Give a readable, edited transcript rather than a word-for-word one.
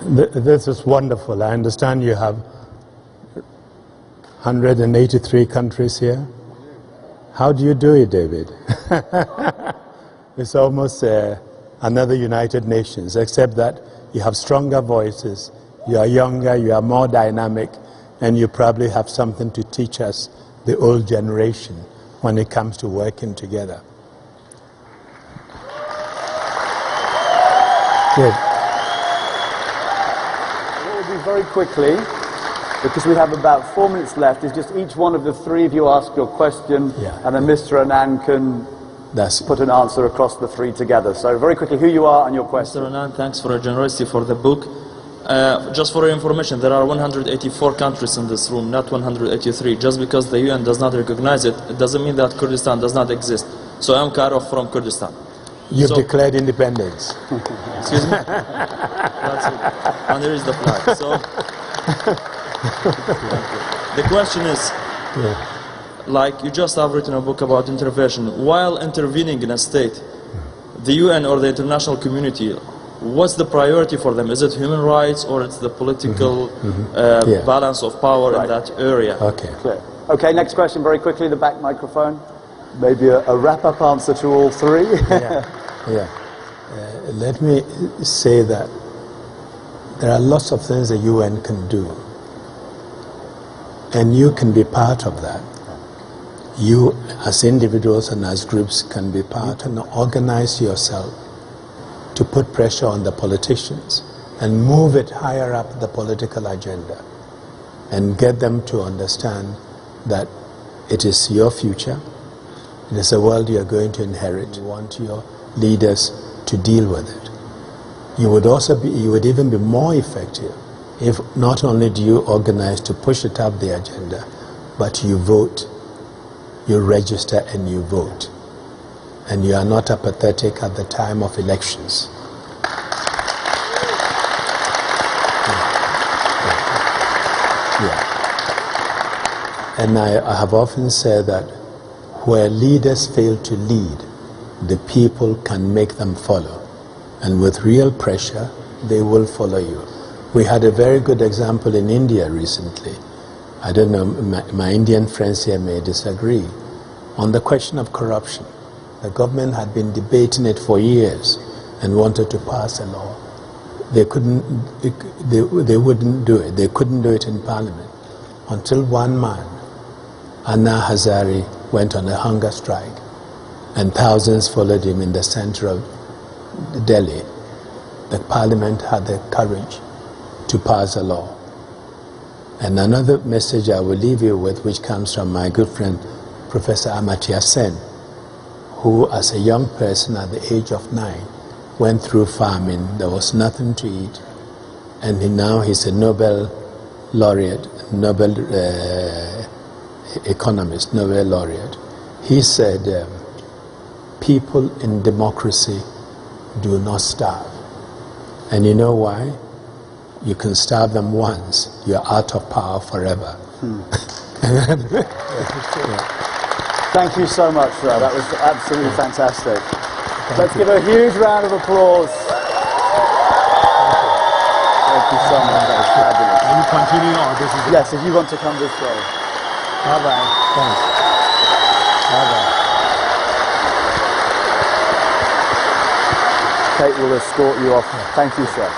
This is wonderful. I understand you have 183 countries here. How do you do it, David? It's almost another United Nations, except that you have stronger voices, you are younger, you are more dynamic, and you probably have something to teach us, the old generation, when it comes to working together. Good. What we'll do very quickly, because we have about 4 minutes left, is just each one of the three of you ask your question, and then Mr. Anand can put an answer across the three together. So very quickly, who you are and your question. Mr. Anand, thanks for your generosity for the book. Just for your information, there are 184 countries in this room, not 183. Just because the UN does not recognize it, it doesn't mean that Kurdistan does not exist. So I'm Káró from Kurdistan. You've declared independence. Excuse me? That's it. And there is the flag. So the question is, like you just have written a book about intervention. While intervening in a state, the UN or the international community, what's the priority for them? Is it human rights or it's the political balance of power in that area? Okay. Clear. Okay, next question very quickly, the back microphone. Maybe a wrap-up answer to all three. Let me say that there are lots of things the UN can do, and you can be part of that. You, as individuals and as groups, can be part and organize yourself to put pressure on the politicians and move it higher up the political agenda and get them to understand that it is your future, it is a world you are going to inherit. You want your leaders to deal with it. You would even be more effective if not only do you organize to push it up the agenda, but you vote, you register and you vote. And you are not apathetic at the time of elections. And I have often said that where leaders fail to lead, the people can make them follow. And with real pressure, they will follow you. We had a very good example in India recently. I don't know, my Indian friends here may disagree. On the question of corruption, the government had been debating it for years and wanted to pass a law. They wouldn't do it. They couldn't do it in parliament until one man, Anna Hazari, went on a hunger strike, and thousands followed him in the center of Delhi. The parliament had the courage to pass a law. And another message I will leave you with, which comes from my good friend, Professor Amartya Sen, who as a young person at the age of 9 went through famine. There was nothing to eat. And he's a Nobel laureate, Nobel economist, Nobel laureate. He said, people in democracy do not starve. And you know why? You can starve them once, you're out of power forever. Thank you so much, sir. That was absolutely fantastic. Let's give a huge round of applause. Thank you so much. That was fabulous. Are you continuing on? This is yes, if you want to come this way. Bye-bye. Thanks. Bye-bye. Kate will escort you off. Thank you, sir.